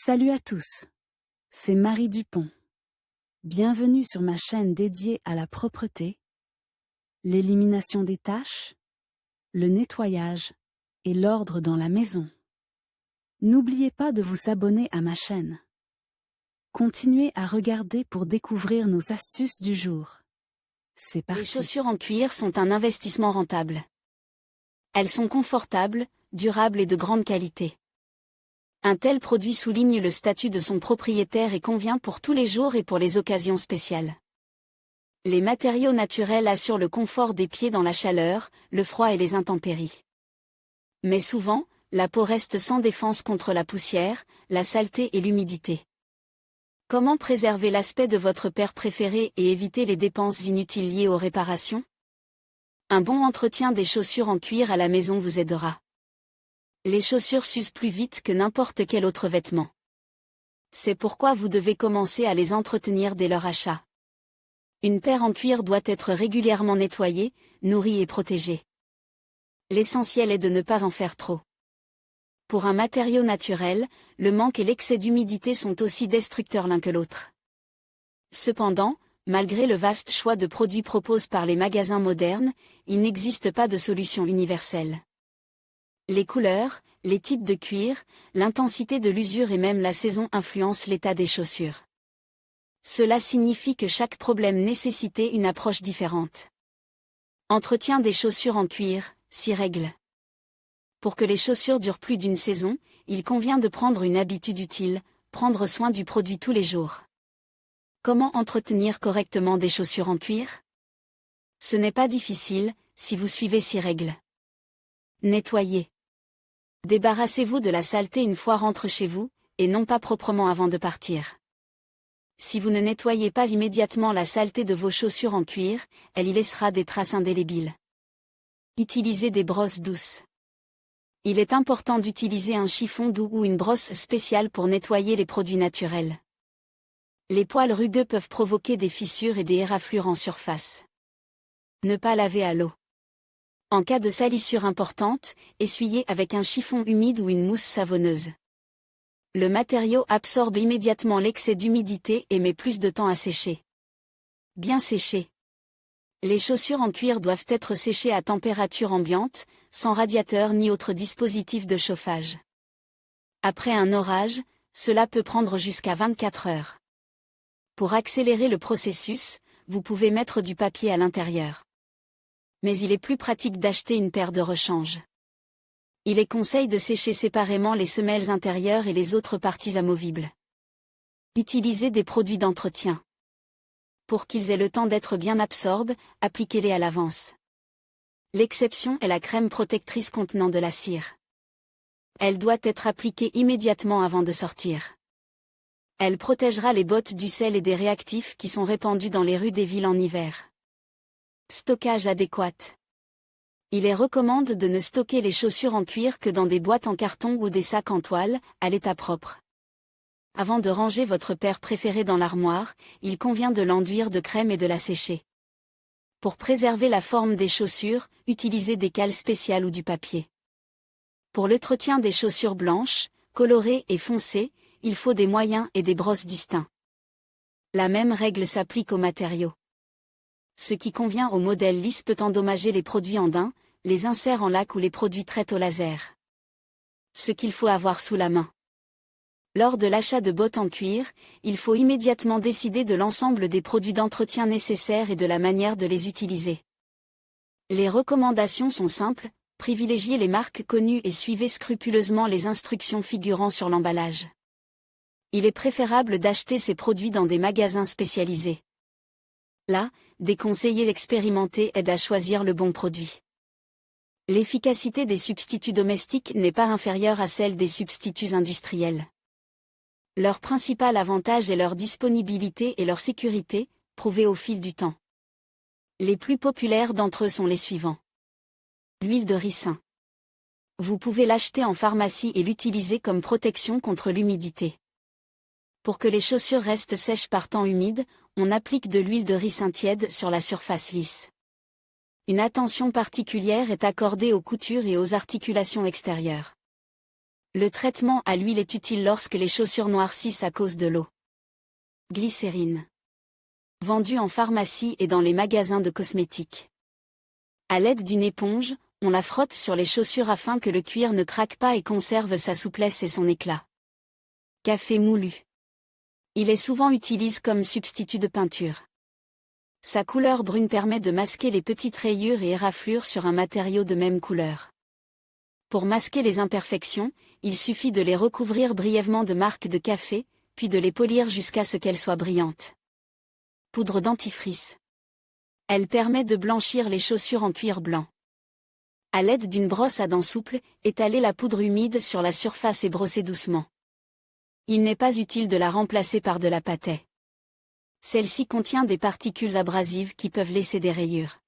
Salut à tous, c'est Marie Dupont. Bienvenue sur ma chaîne dédiée à la propreté, l'élimination des taches, le nettoyage et l'ordre dans la maison. N'oubliez pas de vous abonner à ma chaîne. Continuez à regarder pour découvrir nos astuces du jour. C'est parti. Les chaussures en cuir sont un investissement rentable. Elles sont confortables, durables et de grande qualité. Un tel produit souligne le statut de son propriétaire et convient pour tous les jours et pour les occasions spéciales. Les matériaux naturels assurent le confort des pieds dans la chaleur, le froid et les intempéries. Mais souvent, la peau reste sans défense contre la poussière, la saleté et l'humidité. Comment préserver l'aspect de votre paire préférée et éviter les dépenses inutiles liées aux réparations? Un bon entretien des chaussures en cuir à la maison vous aidera. Les chaussures s'usent plus vite que n'importe quel autre vêtement. C'est pourquoi vous devez commencer à les entretenir dès leur achat. Une paire en cuir doit être régulièrement nettoyée, nourrie et protégée. L'essentiel est de ne pas en faire trop. Pour un matériau naturel, le manque et l'excès d'humidité sont aussi destructeurs l'un que l'autre. Cependant, malgré le vaste choix de produits proposés par les magasins modernes, il n'existe pas de solution universelle. Les couleurs, les types de cuir, l'intensité de l'usure et même la saison influencent l'état des chaussures. Cela signifie que chaque problème nécessitait une approche différente. Entretien des chaussures en cuir, 6 règles. Pour que les chaussures durent plus d'une saison, il convient de prendre une habitude utile, prendre soin du produit tous les jours. Comment entretenir correctement des chaussures en cuir? Ce n'est pas difficile, si vous suivez 6 règles. Nettoyez. Débarrassez-vous de la saleté une fois rentré chez vous, et non pas proprement avant de partir. Si vous ne nettoyez pas immédiatement la saleté de vos chaussures en cuir, elle y laissera des traces indélébiles. Utilisez des brosses douces. Il est important d'utiliser un chiffon doux ou une brosse spéciale pour nettoyer les produits naturels. Les poils rugueux peuvent provoquer des fissures et des éraflures en surface. Ne pas laver à l'eau. En cas de salissure importante, essuyez avec un chiffon humide ou une mousse savonneuse. Le matériau absorbe immédiatement l'excès d'humidité et met plus de temps à sécher. Bien sécher. Les chaussures en cuir doivent être séchées à température ambiante, sans radiateur ni autre dispositif de chauffage. Après un orage, cela peut prendre jusqu'à 24 heures. Pour accélérer le processus, vous pouvez mettre du papier à l'intérieur. Mais il est plus pratique d'acheter une paire de rechange. Il est conseillé de sécher séparément les semelles intérieures et les autres parties amovibles. Utilisez des produits d'entretien. Pour qu'ils aient le temps d'être bien absorbés, appliquez-les à l'avance. L'exception est la crème protectrice contenant de la cire. Elle doit être appliquée immédiatement avant de sortir. Elle protégera les bottes du sel et des réactifs qui sont répandus dans les rues des villes en hiver. Stockage adéquat. Il est recommandé de ne stocker les chaussures en cuir que dans des boîtes en carton ou des sacs en toile, à l'état propre. Avant de ranger votre paire préférée dans l'armoire, il convient de l'enduire de crème et de la sécher. Pour préserver la forme des chaussures, utilisez des cales spéciales ou du papier. Pour l'entretien des chaussures blanches, colorées et foncées, il faut des moyens et des brosses distincts. La même règle s'applique aux matériaux. Ce qui convient au modèle lisse peut endommager les produits en daim, les inserts en lac ou les produits traités au laser. Ce qu'il faut avoir sous la main. Lors de l'achat de bottes en cuir, il faut immédiatement décider de l'ensemble des produits d'entretien nécessaires et de la manière de les utiliser. Les recommandations sont simples, privilégiez les marques connues et suivez scrupuleusement les instructions figurant sur l'emballage. Il est préférable d'acheter ces produits dans des magasins spécialisés. Là, des conseillers expérimentés aident à choisir le bon produit. L'efficacité des substituts domestiques n'est pas inférieure à celle des substituts industriels. Leur principal avantage est leur disponibilité et leur sécurité, prouvées au fil du temps. Les plus populaires d'entre eux sont les suivants. L'huile de ricin. Vous pouvez l'acheter en pharmacie et l'utiliser comme protection contre l'humidité. Pour que les chaussures restent sèches par temps humide, on applique de l'huile de ricin tiède sur la surface lisse. Une attention particulière est accordée aux coutures et aux articulations extérieures. Le traitement à l'huile est utile lorsque les chaussures noircissent à cause de l'eau. Glycérine. Vendue en pharmacie et dans les magasins de cosmétiques. À l'aide d'une éponge, on la frotte sur les chaussures afin que le cuir ne craque pas et conserve sa souplesse et son éclat. Café moulu. Il est souvent utilisé comme substitut de peinture. Sa couleur brune permet de masquer les petites rayures et éraflures sur un matériau de même couleur. Pour masquer les imperfections, il suffit de les recouvrir brièvement de marque de café, puis de les polir jusqu'à ce qu'elles soient brillantes. Poudre dentifrice. Elle permet de blanchir les chaussures en cuir blanc. À l'aide d'une brosse à dents souple, étalez la poudre humide sur la surface et brossez doucement. Il n'est pas utile de la remplacer par de la pâtée. Celle-ci contient des particules abrasives qui peuvent laisser des rayures.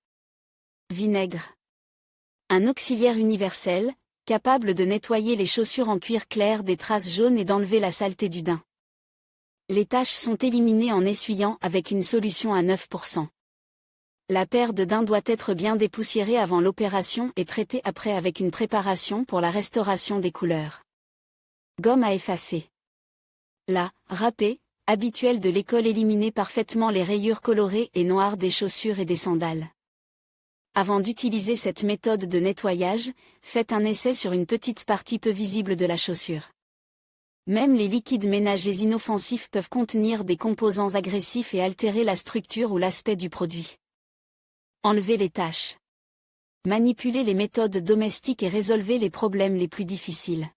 Vinaigre. Un auxiliaire universel, capable de nettoyer les chaussures en cuir clair des traces jaunes et d'enlever la saleté du daim. Les taches sont éliminées en essuyant avec une solution à 9%. La paire de daim doit être bien dépoussiérée avant l'opération et traitée après avec une préparation pour la restauration des couleurs. Gomme à effacer. La râpée, habituelle de l'école éliminait parfaitement les rayures colorées et noires des chaussures et des sandales. Avant d'utiliser cette méthode de nettoyage, faites un essai sur une petite partie peu visible de la chaussure. Même les liquides ménagers inoffensifs peuvent contenir des composants agressifs et altérer la structure ou l'aspect du produit. Enlevez les taches. Manipulez les méthodes domestiques et résolvez les problèmes les plus difficiles.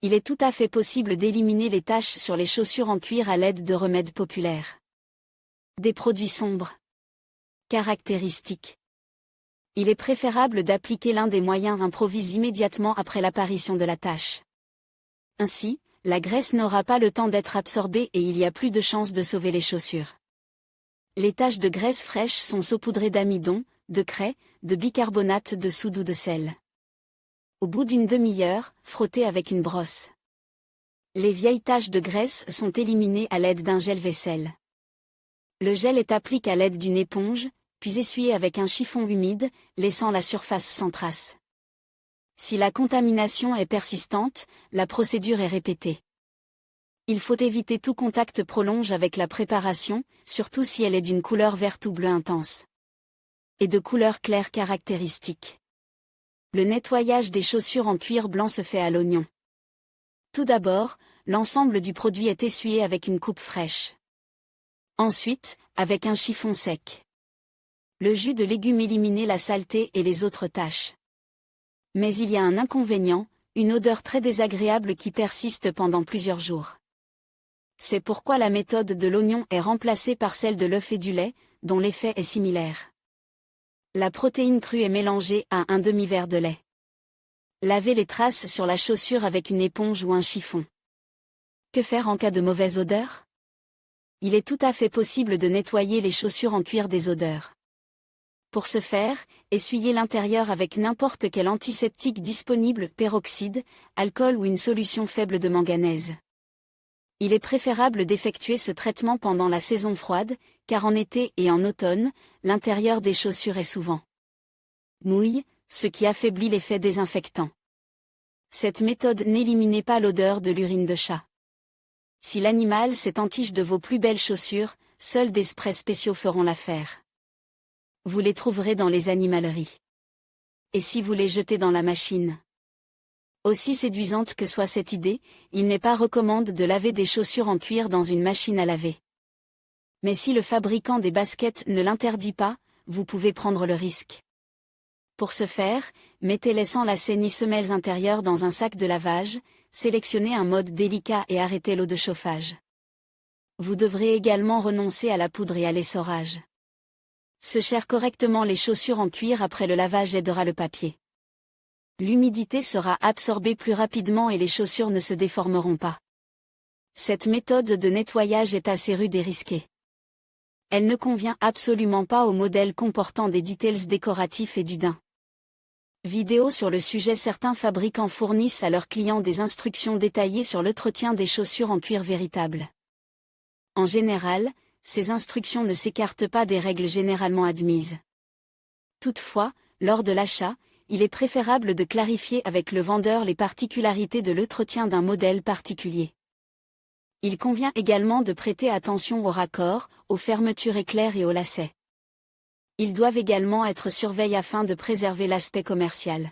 Il est tout à fait possible d'éliminer les taches sur les chaussures en cuir à l'aide de remèdes populaires. Des produits sombres. Caractéristiques. Il est préférable d'appliquer l'un des moyens improvisés immédiatement après l'apparition de la tache. Ainsi, la graisse n'aura pas le temps d'être absorbée et il y a plus de chances de sauver les chaussures. Les taches de graisse fraîche sont saupoudrées d'amidon, de craie, de bicarbonate de soude ou de sel. Au bout d'une demi-heure, frottez avec une brosse. Les vieilles taches de graisse sont éliminées à l'aide d'un gel vaisselle. Le gel est appliqué à l'aide d'une éponge, puis essuyé avec un chiffon humide, laissant la surface sans trace. Si la contamination est persistante, la procédure est répétée. Il faut éviter tout contact prolongé avec la préparation, surtout si elle est d'une couleur verte ou bleue intense. Et de couleur claire caractéristique. Le nettoyage des chaussures en cuir blanc se fait à l'oignon. Tout d'abord, l'ensemble du produit est essuyé avec une coupe fraîche. Ensuite, avec un chiffon sec. Le jus de légumes élimine la saleté et les autres taches. Mais il y a un inconvénient, une odeur très désagréable qui persiste pendant plusieurs jours. C'est pourquoi la méthode de l'oignon est remplacée par celle de l'œuf et du lait, dont l'effet est similaire. La protéine crue est mélangée à un demi-verre de lait. Lavez les traces sur la chaussure avec une éponge ou un chiffon. Que faire en cas de mauvaise odeur? Il est tout à fait possible de nettoyer les chaussures en cuir des odeurs. Pour ce faire, essuyez l'intérieur avec n'importe quel antiseptique disponible, peroxyde, alcool ou une solution faible de manganèse. Il est préférable d'effectuer ce traitement pendant la saison froide, car en été et en automne, l'intérieur des chaussures est souvent mouille, ce qui affaiblit l'effet désinfectant. Cette méthode n'élimine pas l'odeur de l'urine de chat. Si l'animal s'est entiche de vos plus belles chaussures, seuls des sprays spéciaux feront l'affaire. Vous les trouverez dans les animaleries. Et si vous les jetez dans la machine? Aussi séduisante que soit cette idée, il n'est pas recommandé de laver des chaussures en cuir dans une machine à laver. Mais si le fabricant des baskets ne l'interdit pas, vous pouvez prendre le risque. Pour ce faire, mettez-les sans lacets ni semelles intérieures dans un sac de lavage, sélectionnez un mode délicat et arrêtez l'eau de chauffage. Vous devrez également renoncer à la poudre et à l'essorage. Sécher correctement les chaussures en cuir après le lavage aidera le papier. L'humidité sera absorbée plus rapidement et les chaussures ne se déformeront pas. Cette méthode de nettoyage est assez rude et risquée. Elle ne convient absolument pas aux modèles comportant des details décoratifs et du daim. Vidéo sur le sujet. Certains fabricants fournissent à leurs clients des instructions détaillées sur l'entretien des chaussures en cuir véritable. En général, ces instructions ne s'écartent pas des règles généralement admises. Toutefois, lors de l'achat, il est préférable de clarifier avec le vendeur les particularités de l'entretien d'un modèle particulier. Il convient également de prêter attention aux raccords, aux fermetures éclairs et aux lacets. Ils doivent également être surveillés afin de préserver l'aspect commercial.